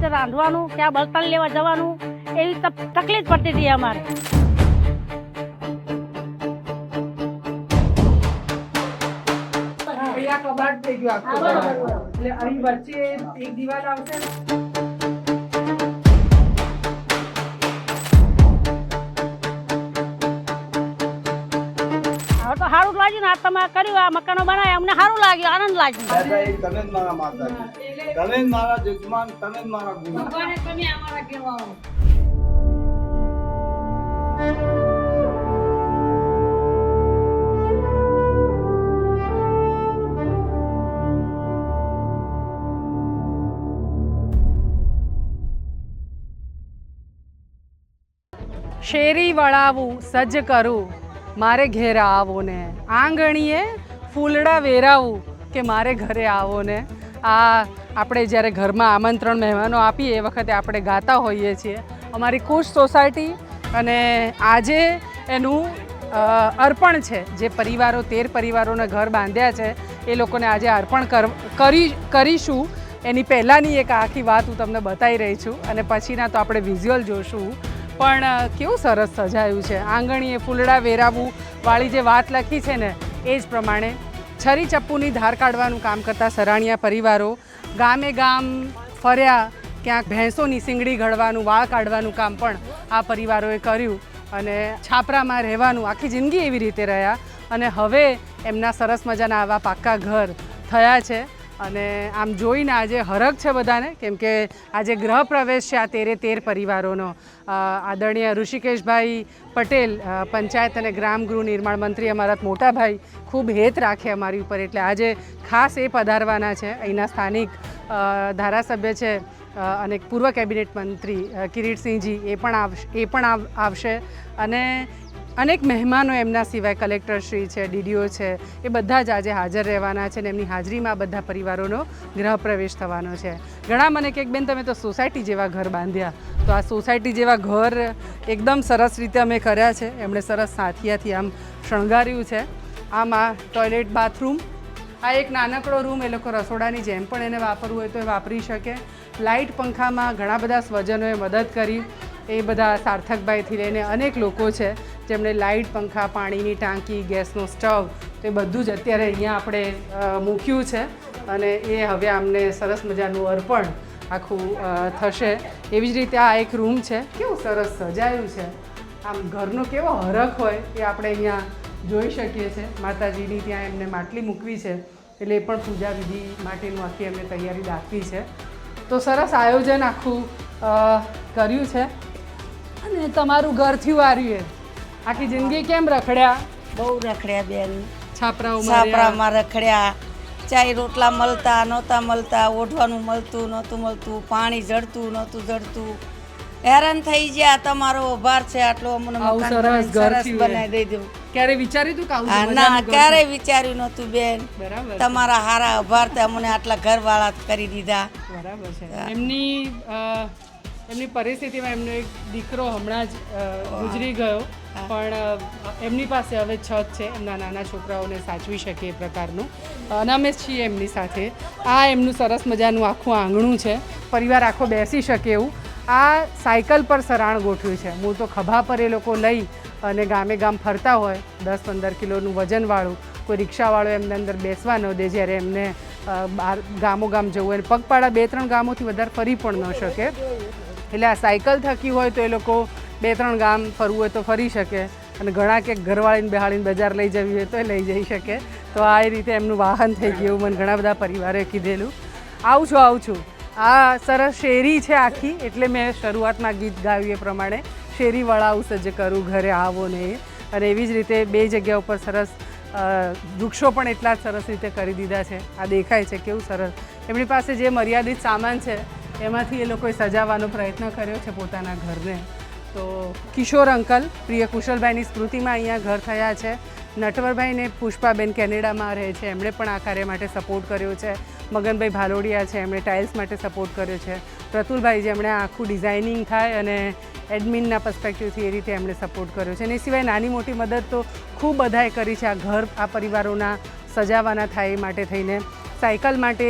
રીતે રાંધવાનું, ક્યાં બળતણ લેવા જવાનું, એવી તકલીફ પડતી હતી અમારે. કબાટ થઈ ગયું આખું, એટલે અહીં વચ્ચે એક દિવાલ આવશે. હવે તો સારું લાગ્યું ને, આ તમે કર્યું, આ મકાનો બનાવ્યા, અમને સારું લાગ્યું, આનંદ લાગ્યો. તમે જ મારા માતાજી, તમે જ મારા જજમાન, તમે જ મારા ગુરુ. ભગવાને તમે અમારા કહેવાઓ. શેરી વળાવું સજ્જ કરું મારે ઘેર આવો ને, આંગણીએ ફૂલડા વેરાવું કે મારે ઘરે આવો ને. આ આપણે જ્યારે ઘરમાં આમંત્રણ મહેમાનો આપીએ એ વખતે આપણે ગાતા હોઈએ છીએ. અમારી કુશ સોસાયટી અને આજે એનું અર્પણ છે. જે પરિવારો 13 પરિવારોને ઘર બાંધ્યા છે એ લોકોને આજે અર્પણ કરીશું. એની પહેલાંની એક આખી વાત હું તમને બતાવી રહી છું અને પછીના તો આપણે વિઝ્યુઅલ જોશું. પણ કેવું સરસ સજાયું છે. આંગણીએ ફૂલડા વેરાવું વાળી જે વાત લખી છે ને એ જ પ્રમાણે છરી ચપ્પુની ધાર કાઢવાનું કામ કરતા સરાણીયા પરિવારો ગામે ગામ ફર્યા. ક્યાંક ભેંસોની શીંગડી ઘડવાનું, વાળ કાઢવાનું કામ પણ આ પરિવારોએ કર્યું અને છાપરામાં રહેવાનું આખી જિંદગી એવી રીતે રહ્યા અને હવે એમના સરસ મજાના આવા પાક્કા ઘર થયા છે. અને આમ જોઈને આજે હરખ છે બધાને, કેમ કે આજે ગૃહ પ્રવેશ છે આ 13 પરિવારોનો. આદરણીય ઋષિકેશભાઈ પટેલ, પંચાયત અને ગ્રામ ગૃહ નિર્માણ મંત્રી, અમારા મોટા ભાઈ ખૂબ હેત રાખે અમારી ઉપર, એટલે આજે ખાસ એ પધારવાના છે. અહીંના સ્થાનિક ધારાસભ્ય છે અને પૂર્વ કેબિનેટ મંત્રી કિરીટસિંહજી, એ પણ આવશે અને અનેક મહેમાનો એમના સિવાય કલેક્ટરશ્રી છે, ડીડીઓ છે, એ બધા જ આજે હાજર રહેવાના છે અને એમની હાજરીમાં બધા પરિવારોનો ગૃહ પ્રવેશ થવાનો છે. ઘણા મને કહે બેન તમે તો સોસાયટી જેવા ઘર બાંધ્યા, તો આ સોસાયટી જેવા ઘર એકદમ સરસ રીતે અમે કર્યા છે. એમણે સરસ સાથિયાથી આમ શણગાર્યું છે. આમાં ટોયલેટ, બાથરૂમ, આ એક નાનકડો રૂમ, એ લોકો રસોડાની જેમ પણ એને વાપરવું હોય તો એ વાપરી શકે. લાઇટ, પંખામાં ઘણા બધા સ્વજનોએ મદદ કરી. એ બધા સાર્થકભાઈથી લઈને અનેક લોકો છે જેમણે લાઇટ, પંખા, પાણીની ટાંકી, ગેસનો સ્ટવ, તો એ બધું જ અત્યારે અહીંયા આપણે મૂક્યું છે અને એ હવે આમને સરસ મજાનું અર્પણ આખું થશે. એવી જ રીતે આ એક રૂમ છે, કેવું સરસ સજાયું છે. આમ ઘરનો કેવો હરખ હોય એ આપણે અહીંયા જોઈ શકીએ છીએ. માતાજીની ત્યાં એમને માટલી મૂકવી છે એટલે એ પણ પૂજા વિધિ માટેનું આખી એમને તૈયારી દાખવી છે. તો સરસ આયોજન આખું કર્યું છે. અને તમારું ઘર થયું આર્યું, આખી જિંદગી કેમ રખડ્યા? બહુ રખડ્યા બેન, છાપરામાં રખડ્યા. ચાય રોટલા મળતા નહોતા મળતા, ઓઢવાનું નહોતું મળતું, પાણી જડતું નહોતું જડતું. હેરાન થઈ ગયા. તમારો આભાર છે આટલો અમને સરસ ઘર બનાવી દઈ દઉં. ક્યારે વિચાર્યું હતું કે આવું? ના, ક્યારેય વિચાર્યું નહોતું બેન. બરાબર, તમારા હારા આભાર તે અમને આટલા ઘરવાળા કરી દીધા. બરાબર છે. એમની પરિસ્થિતિમાં એમનો એક દીકરો હમણાં જ ગુજરી ગયો, પણ એમની પાસે હવે છત છે, એમના નાના છોકરાઓને સાચવી શકે એ પ્રકારનું, અને અમે છીએ એમની સાથે. આ એમનું સરસ મજાનું આખું આંગણું છે, પરિવાર આખો બેસી શકે એવું. આ સાયકલ પર સરાણ ગોઠવ્યું છે. મૂળ તો ખભા પર એ લોકો લઈ અને ગામે ગામ ફરતા હોય, 10-15 કિલોનું વજનવાળું. કોઈ રિક્ષાવાળો એમને અંદર બેસવા ન દે જ્યારે એમને બહાર ગામો ગામ જવું હોય. પગપાળા 2-3 ગામોથી વધારે ફરી પણ ન શકે, એટલે આ સાયકલ થકી હોય તો એ લોકો 2-3 ગામ ફરવું હોય તો ફરી શકે, અને ઘણા કે ઘરવાળીને બેહાડીને બજાર લઈ જવી હોય તો એ લઈ જઈ શકે. તો આ રીતે એમનું વાહન થઈ ગયું. મને ઘણા બધા પરિવારે કીધેલું. આવું છું. આ સરસ શેરી છે આખી, એટલે મેં શરૂઆતમાં ગીત ગાયું એ પ્રમાણે, શેરી વળાવું સજ્જ કરું ઘરે આવો ને. અને એવી જ રીતે 2 જગ્યા ઉપર સરસ વૃક્ષો પણ એટલા જ સરસ રીતે કરી દીધા છે. આ દેખાય છે કેવું સરસ. એમની પાસે જે મર્યાદિત સામાન છે એમાંથી એ લોકોએ સજાવવાનો પ્રયત્ન કર્યો છે પોતાના ઘરને. તો કિશોર અંકલ, પ્રિય કુશલભાઈની સ્મૃતિમાં અહીંયા ઘર થયા છે. નટવરભાઈને પુષ્પાબેન કેનેડામાં રહે છે, એમણે પણ આ કાર્ય માટે સપોર્ટ કર્યો છે. મગનભાઈ ભાલોડિયા છે, એમણે ટાઇલ્સ માટે સપોર્ટ કર્યો છે. પ્રતુલભાઈ, જેમણે આખું ડિઝાઇનિંગ થાય અને એડમિનના પર્સપેક્ટિવથી એ રીતે એમણે સપોર્ટ કર્યો છે. અને એ સિવાય નાની મોટી મદદ તો ખૂબ બધાએ કરી છે આ ઘર, આ પરિવારોના સજાવવાના થાય એ માટે થઈને. સાયકલ માટે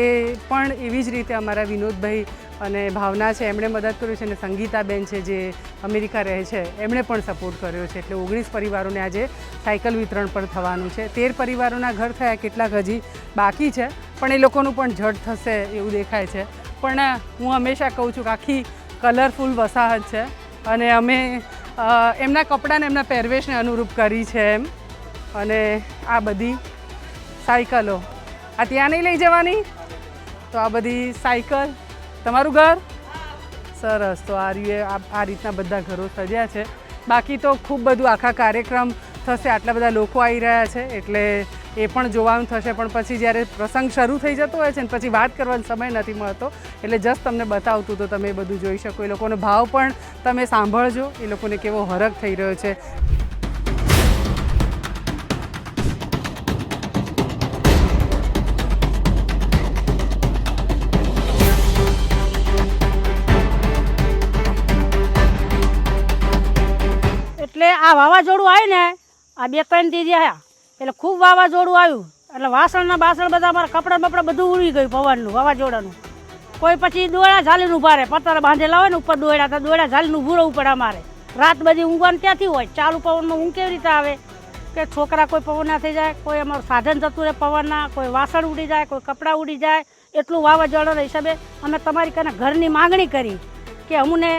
પણ એવી જ રીતે અમારા વિનોદભાઈ અને ભાવના છે એમણે મદદ કર્યું છે, અને સંગીતાબેન છે જે અમેરિકા રહે છે એમણે પણ સપોર્ટ કર્યો છે. એટલે 19 પરિવારોને આજે સાયકલ વિતરણ પણ થવાનું છે. 13 પરિવારોના ઘર થયા, કેટલાક હજી બાકી છે, પણ એ લોકોનું પણ જડ થશે એવું દેખાય છે. પણ હું હંમેશા કહું છું કે આખી કલરફુલ વસાહત છે, અને અમે એમના કપડાને એમના પહેરવેશને અનુરૂપ કરી છે એમ. અને આ બધી સાયકલો આ ત્યાં નહીં લઈ જવાની, તો આ બધી સાયકલ તમારું ઘર સરસ. તો આ રીતના બધા ઘરો સજ્યા છે. બાકી તો ખૂબ બધું આખા કાર્યક્રમ થશે, આટલા બધા લોકો આવી રહ્યા છે એટલે એ પણ જોવાનું થશે. પણ પછી જ્યારે પ્રસંગ શરૂ થઈ જતો હોય છે ને પછી વાત કરવાનો સમય નથી મળતો, એટલે જસ્ટ તમને બતાવતું તો તમે એ બધું જોઈ શકો. એ લોકોનો ભાવ પણ તમે સાંભળજો, એ લોકોને કેવો હરખ થઈ રહ્યો છે. એટલે આ વાવાઝોડું આવ્યું ને, આ 2-3 દી રહ્યા એટલે ખૂબ વાવાઝોડું આવ્યું, એટલે વાસણના બાસણ બધા અમારા કપડાં બપડા બધું ઉડી ગયું પવનનું, વાવાઝોડાનું. કોઈ પછી દોડા ઝાલીને ઊભા રહે, પતર બાંધેલા હોય ને ઉપર દોડા, તો દોડા ઝાલીને ઊભું રહેવું પડે અમારે. રાત બધી ઊંઘવાનું ક્યાંથી હોય, ચાલુ પવનમાં ઊંઘ કેવી રીતે આવે કે છોકરા કોઈ પવનના થઈ જાય, કોઈ અમારું સાધન જતું રહે પવનના, કોઈ વાસણ ઉડી જાય, કોઈ કપડાં ઉડી જાય. એટલું વાવાઝોડાના હિસાબે અમે તમારી કને ઘરની માંગણી કરી કે અમને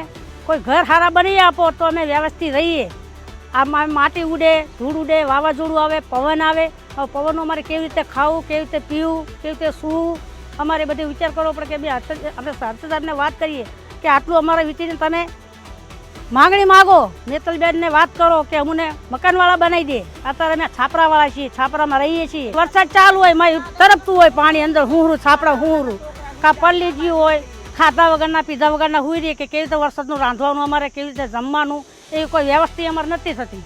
કોઈ ઘર સારા બનાવી આપો તો અમે વ્યવસ્થિત રહીએ. આમાં માટી ઉડે, ધૂળ ઉડે, વાવાઝોડું આવે, પવન આવે. હવે પવનનું અમારે કેવી રીતે ખાવું, કેવી રીતે પીવું, કેવી રીતે સૂવું, અમારે બધે વિચાર કરવો પડે. કે અમે સાહેબને વાત કરીએ કે આટલું અમારે વિચારીને તમે માંગણી માગો, નેતલબેનને વાત કરો કે અમને મકાનવાળા બનાવી દે. અત્યારે અમે છાપરાવાળા છીએ, છાપરામાં રહીએ છીએ. વરસાદ ચાલુ હોય, તરફતું હોય પાણી અંદર, હુંરું છાપરા હુંરું, કાં પલ્લી ગયું હોય, ખાધા વગરના પીધા વગરના હુઈ રહીએ કે કેવી રીતે વરસાદનું રાંધવાનું, અમારે કેવી રીતે જમવાનું, એવી કોઈ વ્યવસ્થા અમારે નથી થતી.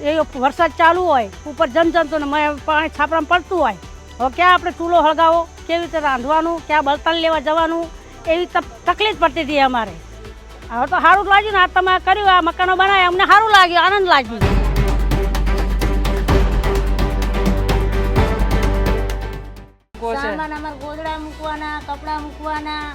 એ વરસાદ ચાલુ હોય, ઉપર જમજમતું ને પાણી છાપરામાં પડતું હોય, હવે ક્યાં આપણે ચૂલો હળગાવો, કેવી રીતે રાંધવાનું, ક્યાં બળતણ લેવા જવાનું, એવી તકલીફ પડતી હતી અમારે. હવે તો સારું લાગ્યું ને, આ તમે કર્યું, આ મકાનો બનાવ્યા, અમને સારું લાગ્યું, આનંદ લાગ્યું. સામાન અમારે ગોદડા મૂકવાના, કપડા મૂકવાના,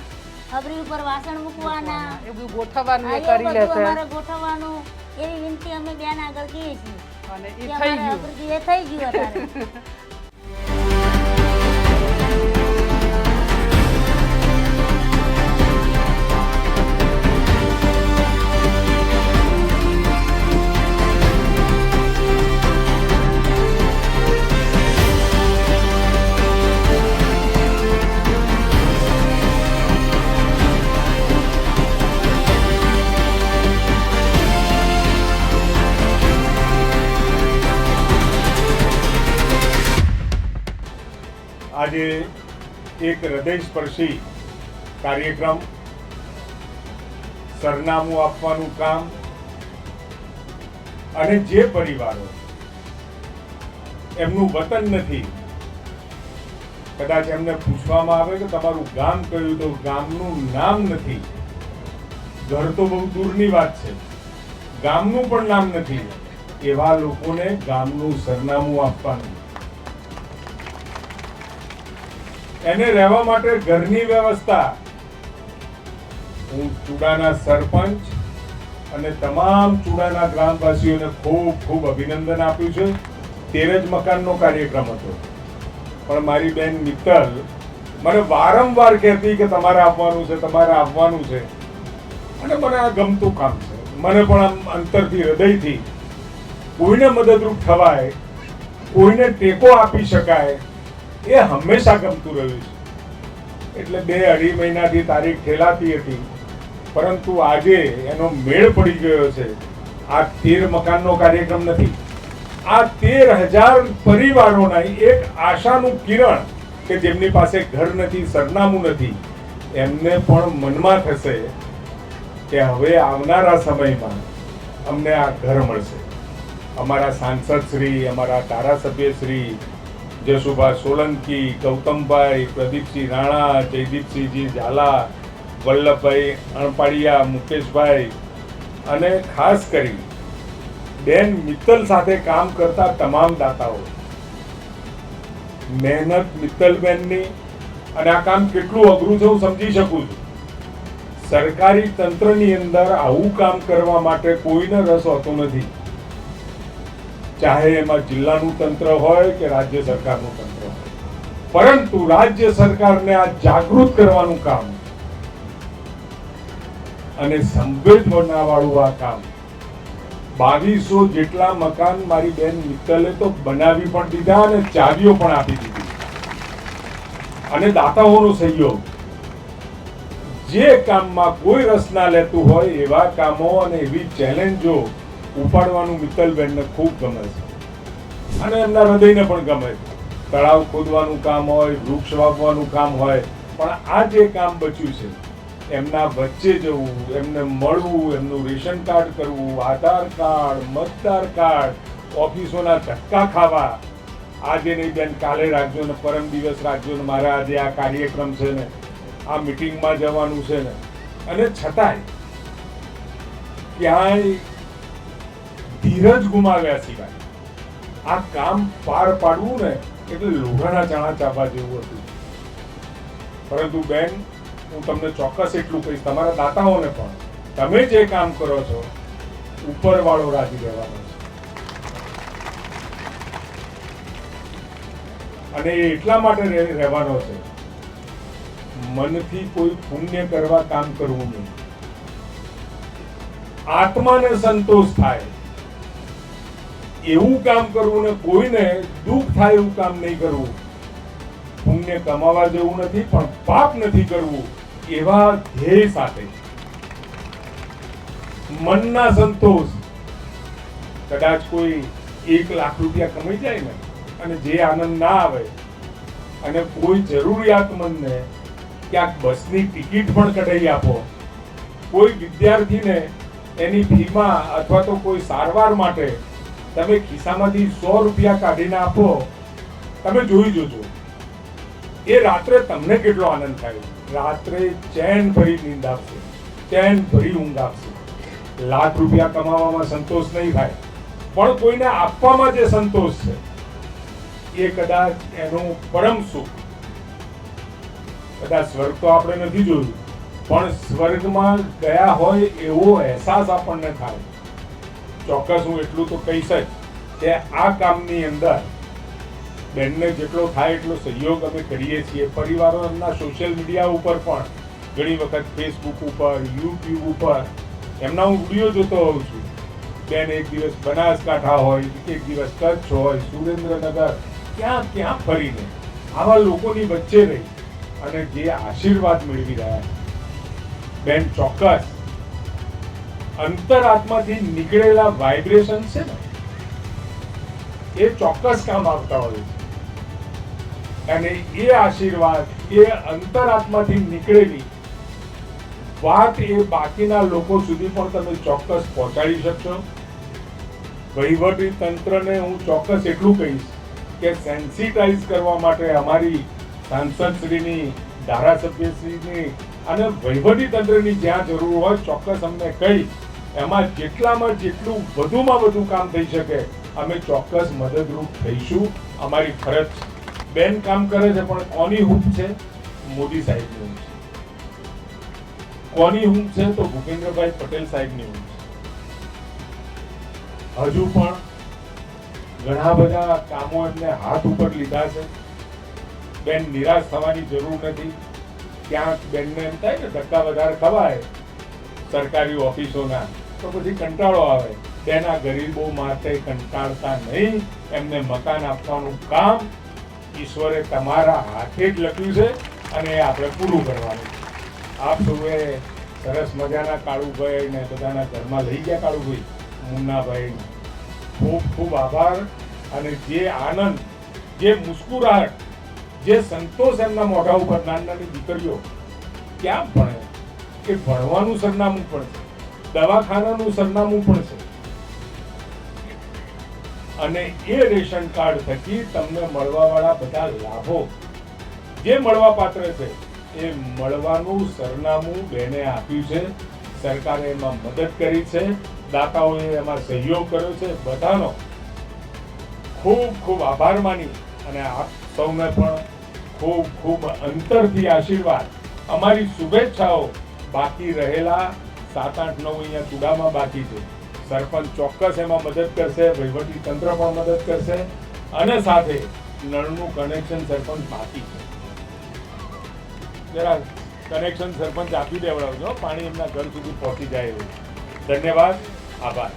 અબરી ઉપર વાસણ મૂકવાના, એ બધું ગોઠવવાનું એ આ કરી એવું લેશે, બધું અમારે ગોઠવવાનું. એવી વિનંતી અમે બેન આગળ કહીએ છીએ અને કે એ થઈ અમારે ગયું. અબરી એ થઈ ગયું અત્યારે. આજે એક હૃદયસ્પર્શી કાર્યક્રમ, સરનામું આપવાનું કામ, અને જે પરિવારો એમનું વતન નથી, કદાચ એમને પૂછવામાં આવે કે તમારું ગામ કયું, તો ગામનું નામ નથી. ઘર તો બહુ દૂરની વાત છે, ગામનું પણ નામ નથી. એવા લોકોને ગામનું સરનામું આપવાનું, એને રહેવા માટે ઘરની વ્યવસ્થા. હું ચુડાના સરપંચ અને તમામ ચુડાના ગ્રામવાસીઓને ખૂબ ખૂબ અભિનંદન આપ્યું છે. 13 જ મકાનનો કાર્યક્રમ હતો, પણ મારી બેન મિત્તલ મને વારંવાર કહેતી કે તમારે આવવાનું છે, તમારે આવવાનું છે. અને મને આ ગમતું કામ છે. મને પણ આમ અંતરથી, હૃદયથી કોઈને મદદરૂપ થવાય, કોઈને ટેકો આપી શકાય, એ હંમેશા ગમતું રહ્યું છે. એટલે 2-2.5 મહિનાથી તારીખ ઠેલાતી હતી, પરંતુ આજે એનો મેળ પડી ગયો છે. આ 13 મકાનનો કાર્યક્રમ નથી, આ 13,000 પરિવારોના એક આશાનું કિરણ કે જેમની પાસે ઘર નથી, સરનામું નથી, એમને પણ મનમાં થશે કે હવે આવનારા સમયમાં અમને આ ઘર મળશે. અમારા સાંસદ શ્રી, અમારા ધારાસભ્ય શ્રી જશુભાઈ સોલંકી, ગૌતમભાઈ, પ્રદીપસિંહ રાણા, જયદીપસિંહજી ઝાલા, વલ્લભભાઈ અણપાડિયા, મુકેશભાઈ, અને ખાસ કરી બેન મિત્તલ સાથે કામ કરતા તમામ દાતાઓ, મહેનત મિત્તલબેનની. અને આ કામ કેટલું અઘરું છે હું સમજી શકું છું, સરકારી તંત્રની અંદર આવું કામ કરવા માટે કોઈને રસ હોતો નથી, ચાહે એમાં જિલ્લાનું તંત્ર હોય કે રાજ્ય સરકારનું તંત્ર હોય. પરંતુ રાજ્ય સરકારને આ જાગૃત કરવાનું કામ અને સંવેદનાવાળું આ કામ, 2200 જેટલા મકાન મારી બેન મિત્તલે તો બનાવી પણ દીધા અને ચાવીઓ પણ આપી દીધી. અને દાતાઓનો સહયોગ, જે કામમાં કોઈ રસ ના લેતું હોય એવા કામો અને એવી ચેલેન્જો ઉપાડવાનું મિત્તલબેનને ખૂબ ગમે છે અને એમના હૃદયને પણ ગમે છે. તળાવ ખોદવાનું કામ હોય, વૃક્ષ વાવવાનું કામ હોય, પણ આ જે કામ બચ્યું છે એમના વચ્ચે જવું, એમને મળવું, એમનું રેશન કાર્ડ કરવું, આધાર કાર્ડ, મતદાર કાર્ડ, ઓફિસોના ધક્કા ખાવા, આજે નહીં બેન કાલે રાખજો ને પરમ દિવસ રાખજો ને મારા આજે આ કાર્યક્રમ છે ને આ મીટિંગમાં જવાનું છે ને, અને છતાંય ક્યાંય ધીરજ ગુમાવ્યા સિવાય આ કામ પાર પાડવું ને એટલે લોઢાના ચણા ચાવવા જેવું હતું. પરંતુ બેન, હું તમને ચોક્કસ એટલું કહીશ, તમારા દાતાઓને પણ, તમે જે કામ કરો છો ઉપરવાળો રાજી રહેવાનો છે. અને એ એટલા માટે રહેવાનો છે, મનથી કોઈ પુણ્ય કરવા કામ કરવું નહીં, આત્માને સંતોષ થાય એવું કામ કરવું ને કોઈને દુઃખ થાય એવું કામ નહીં કરવું. પુણ્ય કમાવા જેવું નથી પણ પાપ નથી કરવું, એવા ધ્યેય સાથે મનના સંતોષ. કદાચ કોઈ 1 લાખ રૂપિયા કમાઈ જાય ને અને જે આનંદ ના આવે, અને કોઈ જરૂરિયાતમંદને ક્યાંક બસની ટિકિટ પણ કઢાઈ આપો, કોઈ વિદ્યાર્થીને એની ફીમાં અથવા તો કોઈ સારવાર માટે તમે ખિસ્સામાંથી 100 રૂપિયા કાઢીને આપો, તમે જોઈ જોજો એ રાત્રે તમને કેટલો આનંદ થાય. રાત્રે ચેન ભરી નીંદ આપશે, ચેન ભરી ઊંઘ આપશે. લાખ રૂપિયા કમાવામાં સંતોષ નહીં થાય, પણ કોઈને આપવામાં જે સંતોષ છે એ કદાચ એનું પરમ સુખ. કદાચ સ્વર્ગ તો આપણે નથી જોયું, પણ સ્વર્ગમાં ગયા હોય એવો અહેસાસ આપણને થાય. ચોક્કસ હું એટલું તો કહીશ જ કે આ કામની અંદર બેનને જેટલો થાય એટલો સહયોગ અમે કરીએ છીએ. પરિવારો એમના સોશિયલ મીડિયા ઉપર પણ ઘણી વખત ફેસબુક ઉપર, યુટ્યુબ ઉપર એમના હું વિડીયો જોતો હોઉં છું. બેન એક દિવસ બનાસકાંઠા હોય, એક દિવસ કચ્છ હોય, સુરેન્દ્રનગર, ક્યાં ક્યાં ફરીને આવા લોકોની વચ્ચે રહી અને જે આશીર્વાદ મેળવી રહ્યા છે. બેન, ચોક્કસ અંતરાત્માથી નીકળેલા વાઇબ્રેશન છે ને એ ચોક્કસ કામ આવતા હોય છે. અને એ આશીર્વાદ, એ અંતરાત્માથી નીકળેલી વાત એ બાકીના લોકો સુધી પણ તમે ચોક્કસ પહોંચાડી શકશો. વહીવટી તંત્રને હું ચોક્કસ એટલું કહીશ કે સેન્સિટાઇઝ કરવા માટે અમારી સાંસદશ્રીની, ધારાસભ્યશ્રીની અને વહીવટી તંત્રની જ્યાં જરૂર હોય ચોક્કસ અમને કહી એમાં જેટલામાં જેટલું વધુમાં વધુ કામ થઈ શકે અમે ચોક્કસ મદદરૂપ થઈશું. અમારી ફરજ. બેન કામ કરે છે પણ કોની હૂંફ છે? મોદી સાહેબની હૂંફ છે. કોની હૂંફ છે? તો ભૂપેન્દ્રભાઈ પટેલ સાહેબની હૂંફ છે. હજુ પણ ઘણા બધા કામો એમને હાથ ઉપર લીધા છે. બેન, નિરાશ થવાની જરૂર નથી. ક્યાંક બેનને એમ થાય ને ધક્કા વધારે ખવાય સરકારી ઓફિસોના તો પછી કંટાળો આવે. બેન, આ ગરીબો માટે કંટાળતા નહીં. એમને મકાન આપવાનું કામ ઈશ્વરે તમારા હાથે જ લખ્યું છે અને એ આપણે પૂરું કરવાનું. આપ સૌએ સરસ મજાના કાળુભાઈ ને બધાના ઘરમાં લઈ ગયા. કાળુભાઈ, મુન્નાભાઈ, ખૂબ ખૂબ આભાર. અને જે આનંદ, જે મુસ્કુરાહટ, જે સંતોષ એમના મોઢા ઉપર, નાની નાની દીકરીઓ ક્યાં ભણે, કે ભણવાનું સરનામું પણ છે, દવાખાનાનું સરનામું પણ છે, અને એ રેશન કાર્ડ થકી તમને મળવાવાળા બધા લાભો જે મળવા પાત્ર છે એ મળવાનું સરનામું બેને આપ્યું છે. સરકારે એમાં મદદ કરી છે, દાતાઓએ એમાં સહયોગ કર્યો છે. બધાનો ખૂબ ખૂબ આભાર માની અને આપ સૌને પણ ખૂબ ખૂબ અંતરથી આશીર્વાદ, અમારી શુભેચ્છાઓ બાકી રહેલા 7, 8, 9 અહીંયા ચૂડામાં બાકી છે. સરપંચ ચોક્કસ એમાં મદદ કરશે, વહીવટી તંત્ર પણ મદદ કરશે અને સાથે નળનું કનેક્શન સરપંચ બાકી છે. જરા કનેક્શન સરપંચ આપી દેવડાવજો, પાણી એમના ઘર સુધી પહોંચી જાય એવું. ધન્યવાદ, આભાર.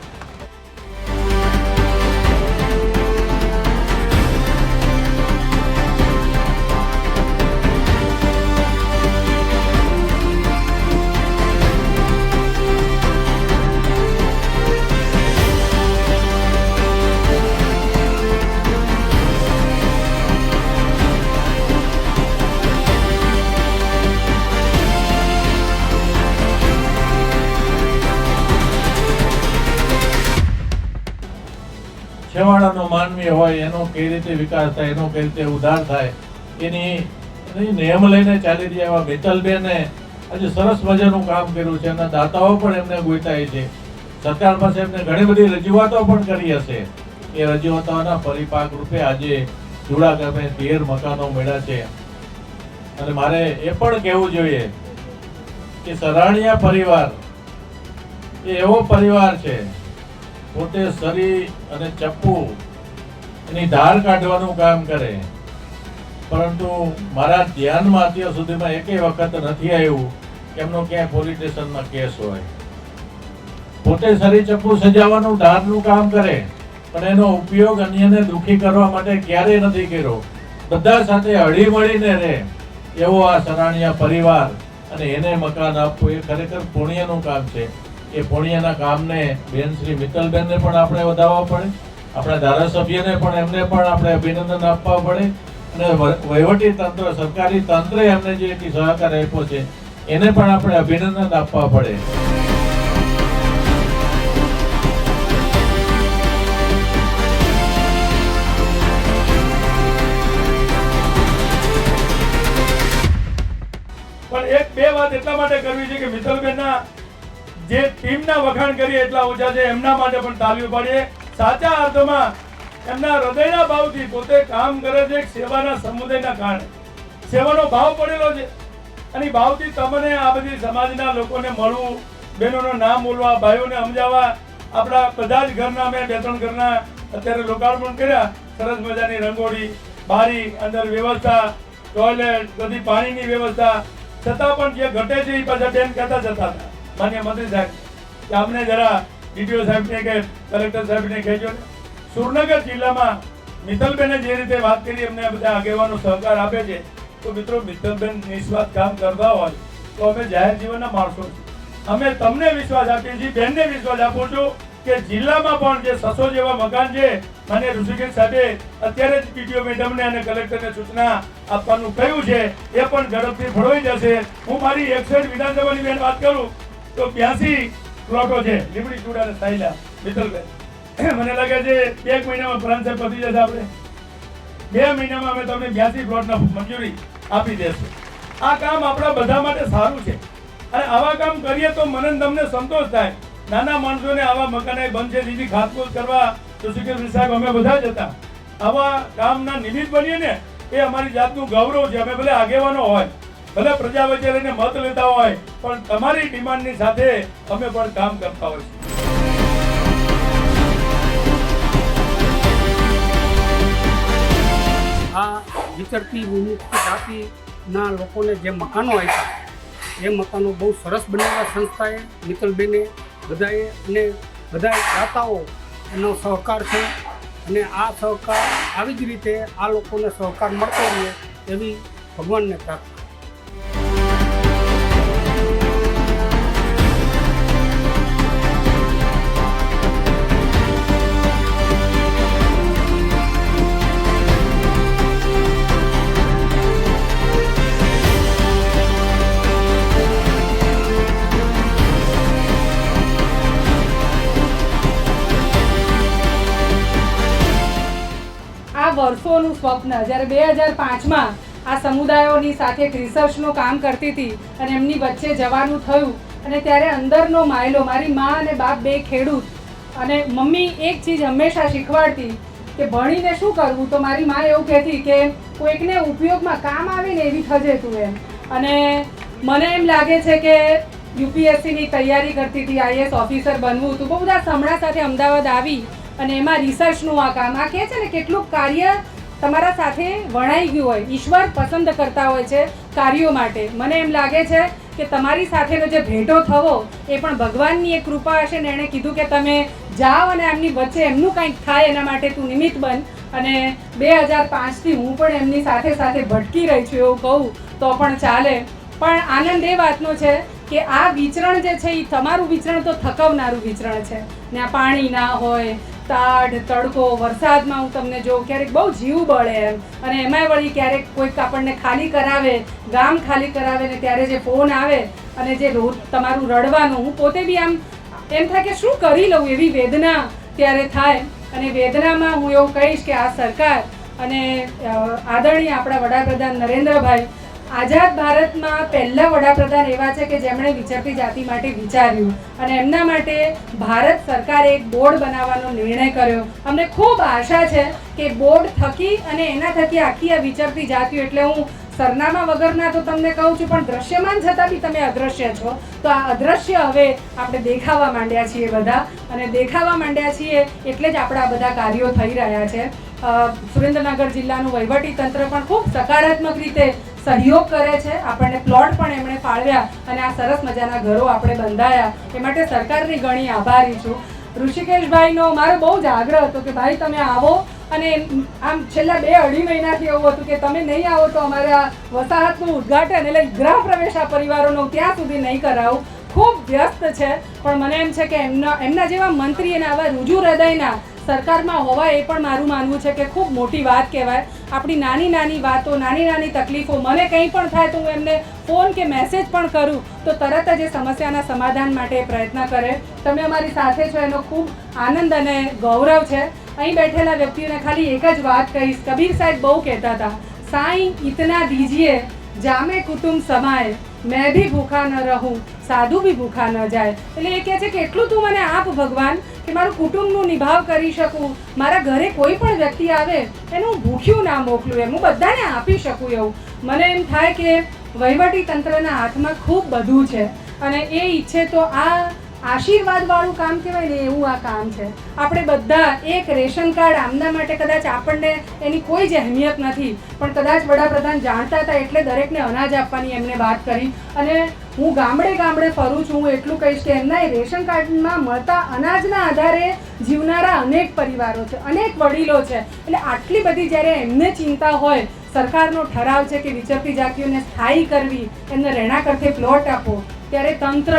છેવાડાનો માનવી હોય એનો કઈ રીતે વિકાસ થાય, એનો કઈ રીતે ઉદ્ધાર થાય, એની નિયમ લઈને ચાલી રહ્યા એવા મિત્તલબેને આજે સરસ મજાનું કામ કર્યું છે. એના દાતાઓ પણ એમને ગોતાય છે. સરકાર પાસે એમને ઘણી બધી રજૂઆતો પણ કરી હશે. એ રજૂઆતોના પરિપાક રૂપે આજે ચૂડા ગામે 13 મકાનો મળ્યા છે. અને મારે એ પણ કહેવું જોઈએ કે સરાણીયા પરિવાર એ એવો પરિવાર છે, પોતે સરી અને ચપ્પુ એની ધાર કાઢવાનું કામ કરે, પરંતુ મારા ધ્યાનમાં અત્યાર સુધીમાં એકેય વખત નથી આવ્યું કે એમનો ક્યાંય પોલીસ સ્ટેશનમાં કેસ હોય. પોતે સરી ચપ્પુ સજાવવાનું ધારનું કામ કરે, પણ એનો ઉપયોગ અન્યને દુઃખી કરવા માટે ક્યારેય નથી કર્યો. બધા સાથે હળી મળીને રહે એવો આ સરાણીયા પરિવાર, અને એને મકાન આપવું એ ખરેખર પુણ્યનું કામ છે. એ પુણ્યના કામને બેન શ્રી મિત્તલબેનને પણ આપણે વધાવવા પડે, આપણા ધારાસભ્યને પણ એમને પણ આપણે અભિનંદન આપવા પડે, અને વહીવટી તંત્ર, સરકારી તંત્રે એમને જે સહકાર આપ્યો છે એને પણ આપણે અભિનંદન આપવા પડે. પણ એક બે વાત એટલા માટે કરવી છે કે મિત્તલબેનના જે ટીમના વખાણ કરીએ એટલા ઓછા છે. એમના માટે પણ તાલીઓ પાડીએ. સાચા અર્થમાં એમના હૃદયના ભાવથી પોતે કામ કરે છે. સેવાના સમુદાયના કારણે સેવાનો ભાવ પડેલો છે, અને ભાવથી તમને આ બધી સમાજના લોકોને મળવું, બહેનોનું નામ બોલવા, ભાઈઓને સમજાવવા. આપણા બધા જ ઘરના મેં 2-3 ઘરના અત્યારે લોકાર્પણ કર્યા. સરસ મજાની રંગોળી, બારી, અંદર વ્યવસ્થા, ટોયલેટ, બધી પાણીની વ્યવસ્થા, છતાં પણ જે ઘટે છે એ પાછા બેન કહેતા જતા હતા માન્ય મંત્રી સાહેબ કે અમને જરા ડીટીઓ સાહેબને કે કલેક્ટર સાહેબને કહેજો ને. સુરનગર જિલ્લામાં મિત્તલબેને જે રીતે વાત કરી, અમને બધા આગેવાનો સહકાર આપે છે, તો મિત્રો મિત્તલબેન નિસ્વાર્થ કામ કરતા હોય તો અમે જાહેર જીવનના માણસો છીએ. અમે તમને વિશ્વાસ આપીએ છીએ, બેનને વિશ્વાસ આપું છું કે જિલ્લામાં પણ જે 600 જેવા મકાન છે, માન્ય ઋષિકેશ સાહેબે અત્યારે જ ડીટીઓ મેડમને અને કલેક્ટરને સૂચના આપવાનું કહ્યું છે, એ પણ ઝડપથી ફળવાઈ જશે. હું મારી 61 વિધાનસભાની બેન વાત કરું તો 82 પ્લોટો છે લીમડી, ચૂડા અને સાયલા. મિત્તલબેન, મને લાગે છે 1 મહિનામાં પ્રાંત સાહેબ પતી જશે. આપણે 2 મહિનામાં અમે તમને 82 પ્લોટના મંજૂરી આપી દેશું. આ કામ આપણા બધા માટે સારું છે, અને આવા કામ કરીએ તો મને તમને સંતોષ થાય. નાના માણસોને આવા મકાને બનશે દીધી ખાતમુહૂર્ત કરવા ઋષિકેશ સાહેબ અમે બધા જ હતા. આવા કામના નિમિત્ત બનીએ ને એ અમારી જાતનું ગૌરવ છે. અમે ભલે આગેવાનો હોય, ભલે પ્રજા વચ્ચે રહીને મત લેતા હોય, પણ તમારી ડિમાન્ડની સાથે અમે પણ કામ કરતા હોય. આ વિચરતી વિમુક્ત જાતિના લોકોને જે મકાનો આપ્યા એ મકાનો બહુ સરસ બનાવ્યા સંસ્થાએ, મિત્તલબેને, બધાએ, અને બધા દાતાઓ એનો સહકાર છે. અને આ સહકાર આવી જ રીતે આ લોકોને સહકાર મળતો રહે એવી ભગવાનને પ્રાર્થના. વર્ષોનું સ્વપ્ન જ્યારે 2005માં આ સમુદાયોની સાથે એક રિસર્ચનું કામ કરતી હતી અને એમની વચ્ચે જવાનું થયું, અને ત્યારે અંદરનો માયલો, મારી મા અને બાપ બે ખેડૂત, અને મમ્મી એક ચીજ હંમેશા શીખવાડતી કે ભણીને શું કરવું, તો મારી મા એવું કહેતી કે કોઈકને ઉપયોગમાં કામ આવે ને એવી થજે તું એમ. અને મને એમ લાગે છે કે યુપીએસસીની તૈયારી કરતી હતી, આઈએસ ઓફિસર બનવું હતું, બહુ બધા સમણા સાથે અમદાવાદ આવી અને એમાં રિસર્ચનું આ કામ, આ કહે છે ને કેટલું કાર્ય તમારા સાથે વણાઈ ગયું હોય. ઈશ્વર પસંદ કરતા હોય છે કાર્યો માટે. મને એમ લાગે છે કે તમારી સાથેનો જે ભેટો થવો એ પણ ભગવાનની એક કૃપા હશે ને એણે કીધું કે તમે જાઓ અને એમની વચ્ચે એમનું કંઈક થાય એના માટે તું નિમિત્ત બન. અને 2005થી હું પણ એમની સાથે સાથે ભટકી રહી છું એવું કહું તો પણ ચાલે. પણ આનંદ એ વાતનો છે કે આ વિચરણ જે છે એ તમારું વિચરણ તો થકવનારું વિચરણ છે ને. આ પાણી ના હોય, તાઢ તડકો, વરસાદમાં હું તમને જોઉં ક્યારેક બહુ જીવ બળે એમ, અને એમાંય વળી ક્યારેક કોઈક આપણને ખાલી કરાવે, ગામ ખાલી કરાવે ને ત્યારે જે ફોન આવે અને જે રોજ તમારું રડવાનું, હું પોતે બી આમ એમ થાય કે શું કરી લઉં એવી વેદના ત્યારે થાય. અને વેદનામાં હું એવું કહીશ કે આ સરકાર અને આદરણીય આપણા વડાપ્રધાન નરેન્દ્રભાઈ આઝાદ ભારતમાં પહેલા વડાપ્રધાન એવા છે કે જેમણે વિચરતી જાતિ માટે વિચાર્યું અને એમના માટે ભારત સરકારે એક બોર્ડ બનાવવાનો નિર્ણય કર્યો. અમને ખૂબ આશા છે કે બોર્ડ થકી અને એના થકી આખી આ વિચરતી જાતિઓ, એટલે હું સરનામા વગરના તો તમને કહું છું પણ દ્રશ્યમાન છતાં બી તમે અદ્રશ્ય છો, તો આ અદ્રશ્ય હવે આપણે દેખાવા માંડ્યા છીએ બધા, અને દેખાવા માંડ્યા છીએ એટલે જ આપણા બધા કાર્યો થઈ રહ્યા છે. સુરેન્દ્રનગર જિલ્લાનું વહીવટીતંત્ર પણ ખૂબ સકારાત્મક રીતે સહયોગ કરે છે. આપણને પ્લોટ પણ એમણે ફાળવ્યા અને આ સરસ મજાના ઘરો આપણે બંધાયા. એ માટે સરકારની ઘણી આભારી છું. ઋષિકેશભાઈનો મારો બહુ જ આગ્રહ હતો કે ભાઈ તમે આવો, અને આમ છેલ્લા 2-2.5 મહિનાથી એવું હતું કે તમે નહીં આવો તો અમારે આ વસાહતનું ઉદ્ઘાટન એટલે ગૃહ પ્રવેશ આ પરિવારોનો ત્યાં સુધી નહીં કરાવું. ખૂબ વ્યસ્ત છે, પણ મને એમ છે કે એમના જેવા મંત્રી અને આવા રુજુ હૃદયના સરકારમાં હોવા એ પણ મારું માનવું છે કે ખૂબ મોટી વાત કહેવાય. આપણી નાની નાની વાતો, નાની નાની તકલીફો, મને કંઈ પણ થાય તો હું એમને ફોન કે મેસેજ પણ કરું તો તરત જ એ સમસ્યાના સમાધાન માટે પ્રયત્ન કરે. તમે અમારી સાથે છો એનો ખૂબ આનંદ અને ગૌરવ છે. અહીં બેઠેલા વ્યક્તિઓને ખાલી એક જ વાત કહીશ. કબીર સાહેબ બહુ કહેતા હતા, સાईं इतना दीजिए जामे कुटुंब समाए, मैं भी भूखा न रहूं, साधु भी भूखा न જાય. એટલે એ કહે છે કે એટલું તું મને આપ ભગવાન કે મારું કુટુંબનું નિભાવ કરી શકું, મારા ઘરે કોઈ પણ વ્યક્તિ આવે એને હું ભૂખ્યું ના મોકલું, એમ હું બધાને આપી શકું એવું. મને એમ થાય કે વહીવટી તંત્રના હાથમાં ખૂબ બધું છે અને એ ઈચ્છે તો આ આશીર્વાદવાળું કામ કહેવાય ને એવું આ કામ છે. આપણે બધા એક રેશન કાર્ડ આમના માટે કદાચ આપણને એની કોઈ જ અહેમિયત નથી, પણ કદાચ વડાપ્રધાન જાણતા હતા એટલે દરેકને અનાજ આપવાની એમને વાત કરી. અને હું ગામડે ગામડે ફરું છું, હું એટલું કહીશ કે એમના એ રેશન કાર્ડમાં મળતા અનાજના આધારે જીવનારા અનેક પરિવારો છે, અનેક વડીલો છે. એટલે આટલી બધી જ્યારે એમને ચિંતા હોય, સરકારનો ઠરાવ છે કે વિચરતી જાતિઓને સ્થાયી કરવી, એમને રહેણાંક અર્થે પ્લોટ આપો, ત્યારે તંત્ર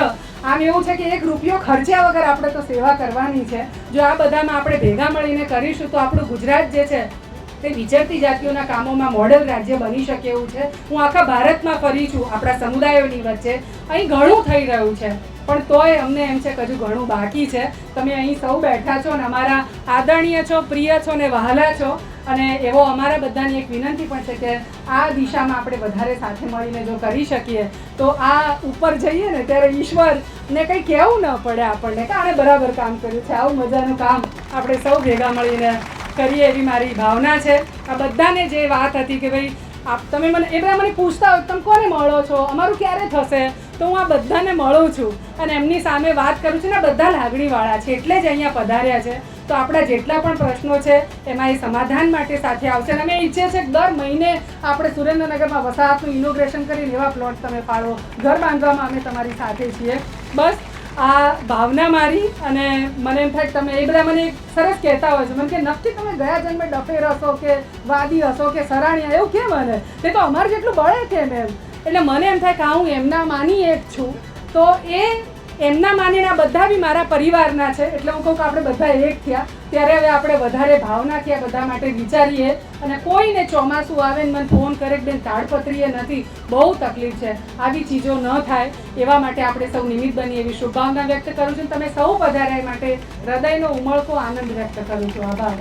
આમ એવું છે કે 1 રૂપિયો ખર્ચ્યા વગર આપણે તો સેવા કરવાની છે. જો આ બધામાં આપણે ભેગા મળીને કરીશું તો આપણું ગુજરાત જે છે તે વિચરતી જાતિઓના કામોમાં મોડેલ રાજ્ય બની શકે એવું છે. હું આખા ભારતમાં ફરી છું આપણા સમુદાયોની વચ્ચે, અહીં ઘણું થઈ રહ્યું છે પણ તોય અમને એમ છે કે હજુ ઘણું બાકી છે. તમે અહીં સૌ બેઠા છો ને અમારા આદરણીય છો, પ્રિય છો ને વહાલા છો, અને એવો અમારા બધાની એક વિનંતી પણ છે કે આ દિશામાં આપણે વધારે સાથે મળીને જો કરી શકીએ તો આ ઉપર જઈએ ને ત્યારે ઈશ્વરને કંઈ કહેવું ન પડે આપણને કે આણે બરાબર કામ કર્યું છે. આવું મજાનું કામ આપણે સૌ ભેગા મળીને કરીએ એવી મારી ભાવના છે. આ બધાને જે વાત હતી કે ભાઈ તમે મને એ બધા મને પૂછતા હોય તમે કોને મળો છો, અમારું ક્યારે થશે, તો હું આ બધાને મળું છું અને એમની સામે વાત કરું છું ને. બધા લાગણીવાળા છે એટલે જ અહીંયા પધાર્યા છે. તો આપણા જેટલા પણ પ્રશ્નો છે એમાં એ સમાધાન માટે સાથે આવશે. અને અમે ઈચ્છીએ છીએ કે દર મહિને આપણે સુરેન્દ્રનગરમાં વસાહતનું ઇનોગ્રેશન કરીને એવા પ્લોટ તમે ફાળવો, ઘર બાંધવામાં અમે તમારી સાથે છીએ. બસ આ ભાવના મારી. અને મને એમ થાય કે તમે એ બધા મને સરસ કહેતા હોય છે, મને કે નક્કી તમે ગયા જન્મે ડફેર હશો કે વાદી હશો કે સરાણીયા, એવું કેમ મને તે તો અમારે જેટલું બળે કેમ એમ. એટલે મને એમ થાય કે હું એમના માની એક છું, તો એ એમના માનીના બધા બી મારા પરિવારના છે. એટલે હું કહું કે આપણે બધા એક થયા ત્યારે હવે આપણે વધારે ભાવનાથી આ બધા માટે વિચારીએ. અને કોઈને ચોમાસું આવે ને મને ફોન કરે કે બેન તાડપત્રીએ નથી, બહુ તકલીફ છે, આવી ચીજો ન થાય એવા માટે આપણે સૌ નિમિત્ત બની એવી શુભકામના વ્યક્ત કરું છું. તમે સૌ પધાર્યા માટે હૃદયનો ઉમળકો આનંદ વ્યક્ત કરું છું. આભાર.